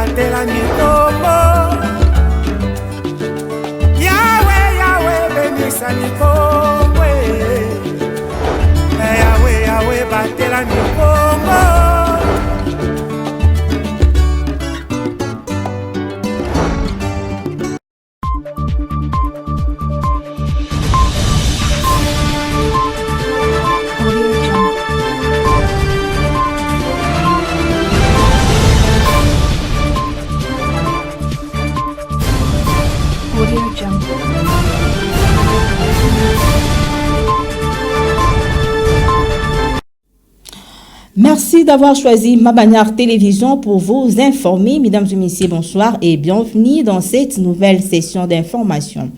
batela mikombo. Yahweh, Yahweh, benisa mikombo. Yahweh, Yahweh, batela mikombo. Merci d'avoir choisi Mabanyar Télévision pour vous informer. Mesdames et messieurs, bonsoir et bienvenue dans cette nouvelle session d'information.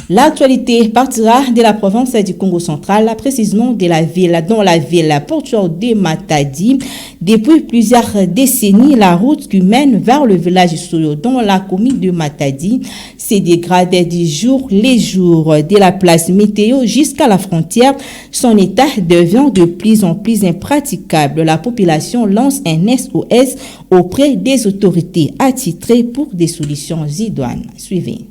L'actualité partira de la province du Congo central, précisément de la ville, dans la ville portuaire de Matadi. Depuis plusieurs décennies, la route qui mène vers le village Soyo, dans la commune de Matadi, s'est dégradée du jour les jours. De la place météo jusqu'à la frontière, son état devient de plus en plus impraticable. La population lance un SOS auprès des autorités attitrées pour des solutions idoines. Suivez.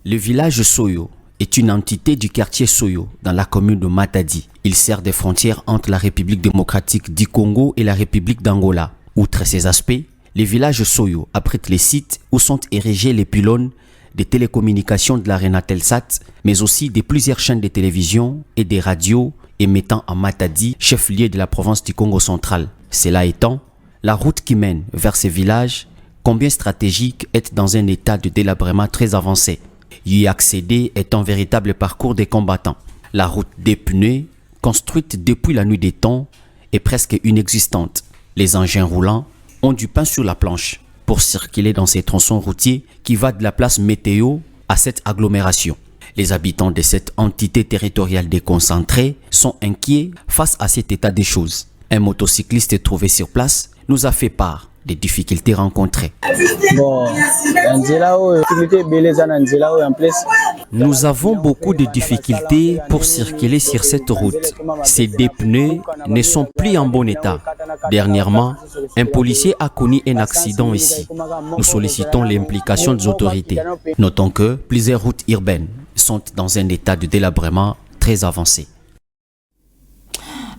Le village Soyo est une entité du quartier Soyo dans la commune de Matadi. Il sert de frontière entre la République démocratique du Congo et la République d'Angola. Outre ces aspects, le village Soyo abrite les sites où sont érigés les pylônes des télécommunications de la Renatelsat, mais aussi de plusieurs chaînes de télévision et des radios émettant à Matadi, chef-lieu de la province du Congo central. Cela étant, la route qui mène vers ces villages, combien stratégique, est dans un état de délabrement très avancé. Y accéder est un véritable parcours des combattants. La route des pneus, construite depuis la nuit des temps, est presque inexistante. Les engins roulants ont du pain sur la planche pour circuler dans ces tronçons routiers qui va de la place météo à cette agglomération. Les habitants de cette entité territoriale déconcentrée sont inquiets face à cet état des choses. Un motocycliste trouvé sur place nous a fait part des difficultés rencontrées. Nous avons beaucoup de difficultés pour circuler sur cette route. Ces deux pneus ne sont plus en bon état. Dernièrement, un policier a connu un accident ici. Nous sollicitons l'implication des autorités. Notons que plusieurs routes urbaines sont dans un état de délabrement très avancé.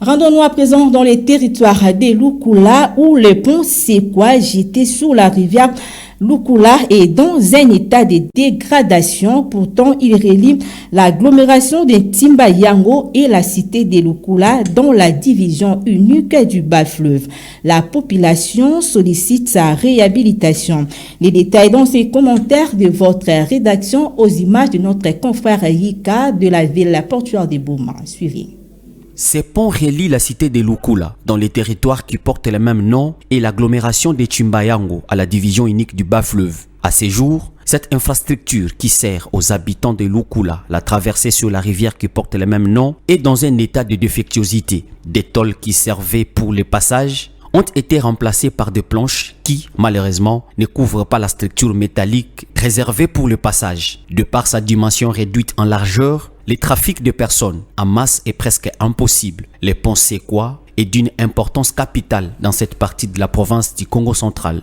Rendons-nous à présent dans les territoires de Lukula où le pont Sekwa jeté sur la rivière Lukula est dans un état de dégradation. Pourtant, il relie l'agglomération de Timbayango et la cité de Lukula dans la division unique du bas-fleuve. La population sollicite sa réhabilitation. Les détails dans ces commentaires de votre rédaction aux images de notre confrère Yika de la ville portuaire de Bouma. Suivez. Ces ponts relient la cité de Lukula, dans les territoires qui portent le même nom, et l'agglomération de Timbayango, à la division unique du bas-fleuve. À ces jours, cette infrastructure qui sert aux habitants de Lukula, la traversée sur la rivière qui porte le même nom, est dans un état de défectuosité. Des tôles qui servaient pour les passages ont été remplacées par des planches qui, malheureusement, ne couvrent pas la structure métallique réservée pour le passage. De par sa dimension réduite en largeur, le trafic de personnes en masse est presque impossible. Le pont Sekwa est d'une importance capitale dans cette partie de la province du Congo central.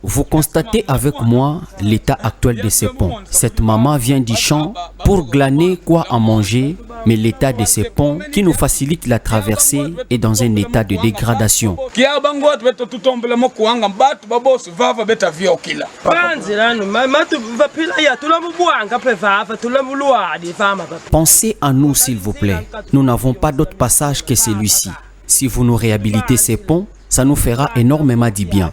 Vous constatez avec moi l'état actuel de ces ponts. Cette maman vient du champ pour glaner quoi à manger, mais l'état de ces ponts qui nous facilite la traversée est dans un état de dégradation. Pensez à nous s'il vous plaît. Nous n'avons pas d'autre passage que celui-ci. Si vous nous réhabilitez ces ponts, ça nous fera énormément du bien.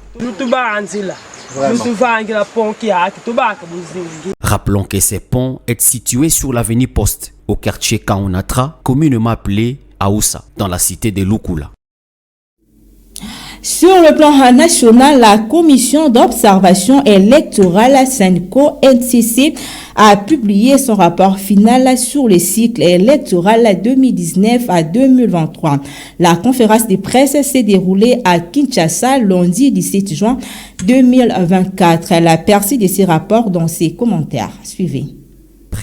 Rappelons que ces ponts est situé sur l'avenue Poste, au quartier Kaunatra, communément appelé Aoussa, dans la cité de Lukula. Sur le plan national, la commission d'observation électorale SENCO-NCC a publié son rapport final sur le cycle électoral 2019 à 2023. La conférence de presse s'est déroulée à Kinshasa lundi 17 juin 2024. Elle a perçu de ses rapports dans ses commentaires. Suivez.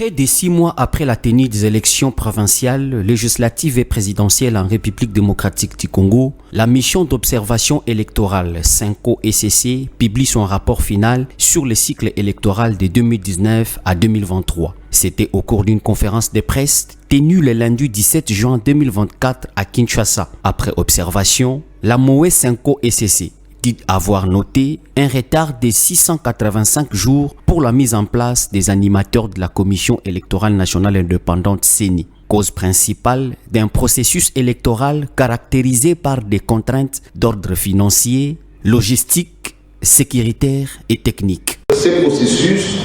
Près de 6 mois après la tenue des élections provinciales, législatives et présidentielles en République démocratique du Congo, la mission d'observation électorale CENCO-ECC publie son rapport final sur le cycle électoral de 2019 à 2023. C'était au cours d'une conférence de presse tenue le lundi 17 juin 2024 à Kinshasa. Après observation, la MOE CENCO-ECC dit avoir noté un retard de 685 jours pour la mise en place des animateurs de la Commission électorale nationale indépendante CENI, cause principale d'un processus électoral caractérisé par des contraintes d'ordre financier, logistique, sécuritaire et technique. Ce processus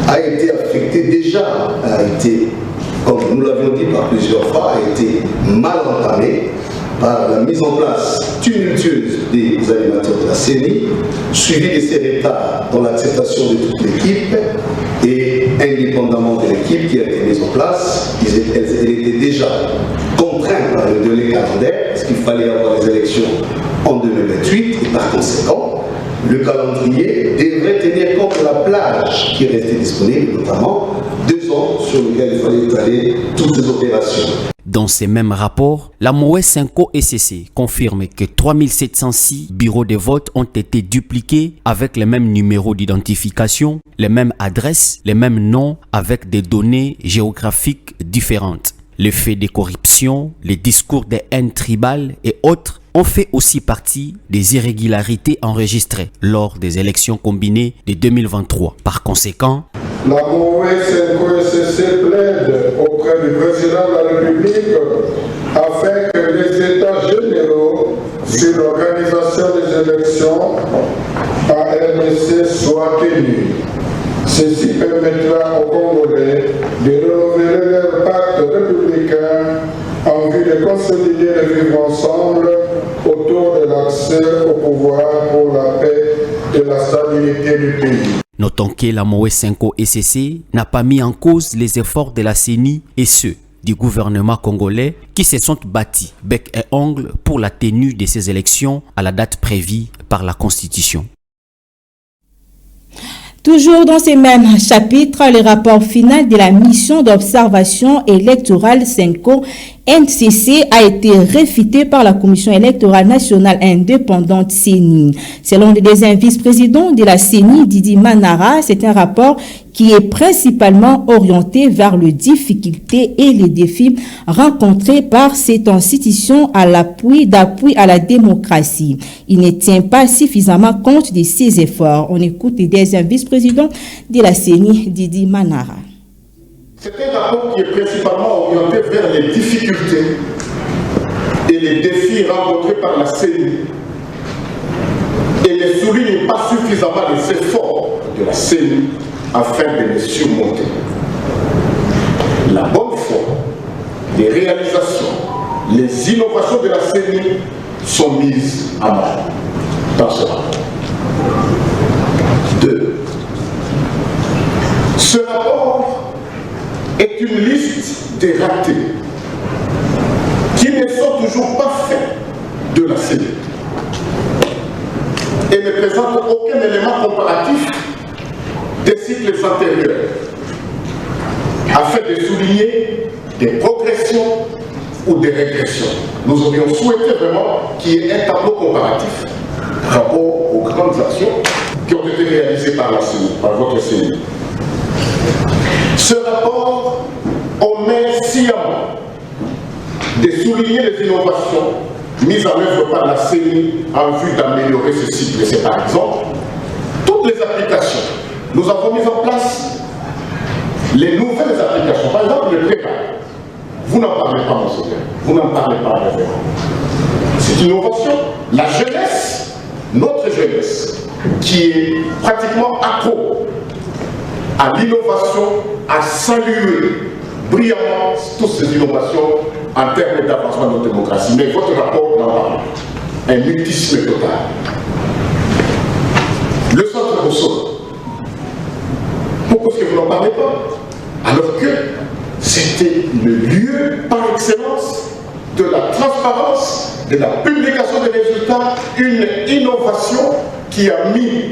a été affecté comme nous l'avions dit par plusieurs fois, a été mal entamé par la mise en place tumultueuse des animateurs de la CENI, suivie de ces retards dans l'acceptation de toute l'équipe et indépendamment de l'équipe qui a été mise en place, elle était déjà contrainte par le délai calendaire parce qu'il fallait avoir les élections en 2028 et par conséquent, le calendrier devrait tenir compte de la plage qui restait disponible, notamment 2 ans sur lequel il fallait étaler toutes les opérations. Dans ces mêmes rapports, la MOE CENCO-ECC confirme que 3706 bureaux de vote ont été dupliqués avec les mêmes numéros d'identification, les mêmes adresses, les mêmes noms avec des données géographiques différentes. Les faits de corruption, les discours de haine tribale et autres ont fait aussi partie des irrégularités enregistrées lors des élections combinées de 2023. Par conséquent, la MOE CENCO-ECC plaide auprès du président de la République afin que les états généraux sur l'organisation des élections à RDC soient tenus. Ceci permettra aux Congolais de renouveler leur pacte républicain en vue de consolider le vivre ensemble autour de l'accès au pouvoir pour la paix et la stabilité du pays. Notons que la MOE CENCO-ECC n'a pas mis en cause les efforts de la CENI et ceux du gouvernement congolais qui se sont bâtis bec et ongle pour la tenue de ces élections à la date prévue par la Constitution. Toujours dans ces mêmes chapitres, le rapport final de la mission d'observation électorale CENCO-NCC a été réfuté par la Commission électorale nationale indépendante CENI. Selon le deuxième vice-président de la CENI, Didi Manara, c'est un rapport qui est principalement orienté vers les difficultés et les défis rencontrés par cette institution d'appui à la démocratie. Il ne tient pas suffisamment compte de ses efforts. On écoute le deuxième vice-président de la CENI, Didi Manara. C'est un rapport qui est principalement orienté vers les difficultés et les défis rencontrés par la CENI et ne souligne pas suffisamment les efforts de la CENI afin de les surmonter. La bonne foi, les réalisations, les innovations de la CENI sont mises à mal dans ce rapport. 2. Ce rapport est une liste des ratés qui ne sont toujours pas faits de la CENI et ne présentent aucun élément comparatif des cycles antérieurs afin de souligner des progressions ou des régressions. Nous aurions souhaité vraiment qu'il y ait un tableau comparatif par rapport aux grandes actions qui ont été réalisées par la CENI, par votre CENI. Ce rapport omet sciemment de souligner les innovations mises en œuvre par la CENI en vue d'améliorer ce cycle. C'est par exemple toutes les applications. Nous avons mis en place les nouvelles applications. Par exemple, le prépa. Vous n'en parlez pas, monsieur. Vous n'en parlez pas, révérend. C'est une innovation. La jeunesse, notre jeunesse, qui est pratiquement accro à l'innovation, a salué brillamment toutes ces innovations en termes d'avancement de notre démocratie. Mais votre rapport n'en parle pas. Un mutisme total. Le centre Rousseau. Pourquoi est-ce que vous n'en parlez pas? Alors que c'était le lieu par excellence de la transparence, de la publication des résultats, une innovation qui a mis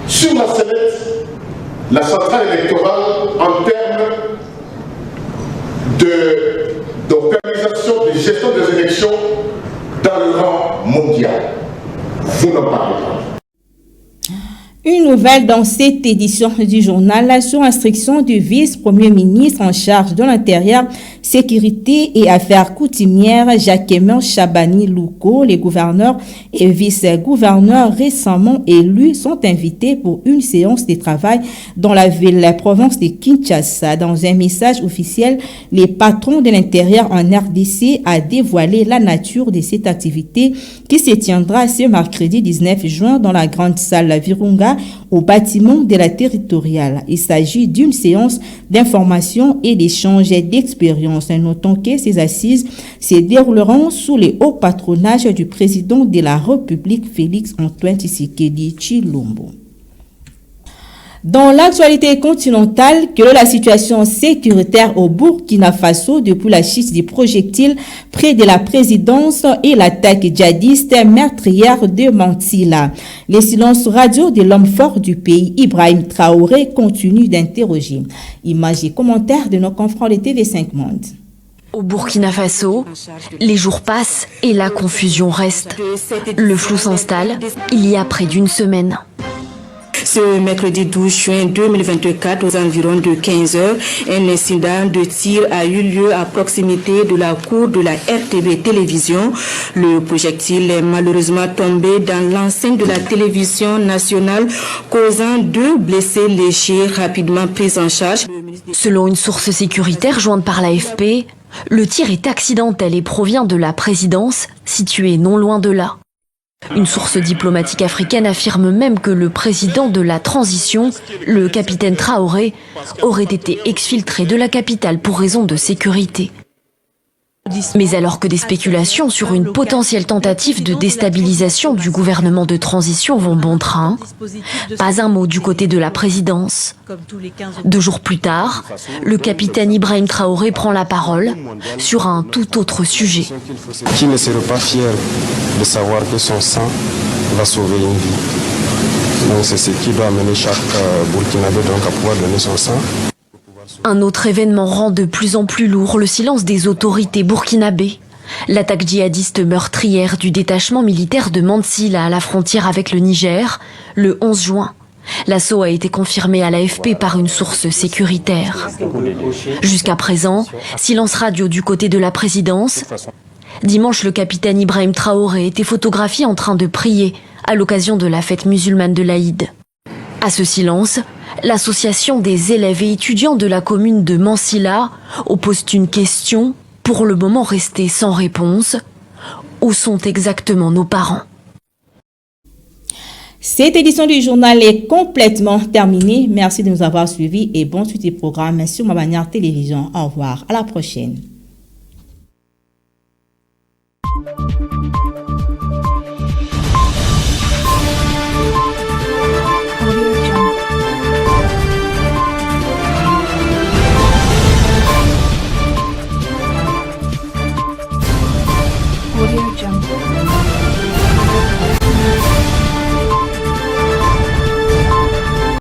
sur la sellette la centrale électorale en termes d'organisation, de gestion des élections dans le rang mondial. Vous n'en parlez pas. Une nouvelle dans cette édition du journal sur instruction du vice-premier ministre en charge de l'Intérieur, Sécurité et Affaires coutumières, Jacques-Aimé Chabani Louko. Les gouverneurs et vice-gouverneurs récemment élus sont invités pour une séance de travail dans la province de Kinshasa. Dans un message officiel, les patrons de l'Intérieur en RDC a dévoilé la nature de cette activité qui se tiendra ce mercredi 19 juin dans la grande salle Virunga au bâtiment de la territoriale. Il s'agit d'une séance d'information et d'échange d'expériences. Notons que ces assises se dérouleront sous le haut patronage du président de la République, Félix Antoine Tshisekedi Tshilombo. Dans l'actualité continentale, que la situation sécuritaire au Burkina Faso depuis la chute des projectiles près de la présidence et l'attaque djihadiste meurtrière de Mantilla. Les silences radio de l'homme fort du pays, Ibrahim Traoré, continuent d'interroger. Images et commentaires de nos confrères de TV5 Monde. Au Burkina Faso, les jours passent et la confusion reste. Le flou s'installe il y a près d'une semaine. Ce mercredi 12 juin 2024, aux environs de 15 heures, un incident de tir a eu lieu à proximité de la cour de la RTB Télévision. Le projectile est malheureusement tombé dans l'enceinte de la télévision nationale, causant 2 blessés légers rapidement pris en charge. Selon une source sécuritaire jointe par l'AFP, le tir est accidentel et provient de la présidence, située non loin de là. Une source diplomatique africaine affirme même que le président de la transition, le capitaine Traoré, aurait été exfiltré de la capitale pour raison de sécurité. Mais alors que des spéculations sur une potentielle tentative de déstabilisation du gouvernement de transition vont bon train, pas un mot du côté de la présidence. 2 jours plus tard, le capitaine Ibrahim Traoré prend la parole sur un tout autre sujet. Qui ne serait pas fier de savoir que son sang va sauver une vie? Donc c'est ce qui doit amener chaque Burkinabé donc à pouvoir donner son sang. Un autre événement rend de plus en plus lourd le silence des autorités burkinabées. L'attaque djihadiste meurtrière du détachement militaire de Mansilla à la frontière avec le Niger, le 11 juin. L'assaut a été confirmé à l'AFP par une source sécuritaire. Jusqu'à présent, silence radio du côté de la présidence. Dimanche, le capitaine Ibrahim Traoré était photographié en train de prier à l'occasion de la fête musulmane de l'Aïd. À ce silence, l'association des élèves et étudiants de la commune de Mansilla oppose une question, pour le moment restée sans réponse. Où sont exactement nos parents? Cette édition du journal est complètement terminée. Merci de nous avoir suivis et bon suite des programmes sur ma bannière télévision. Au revoir, à la prochaine.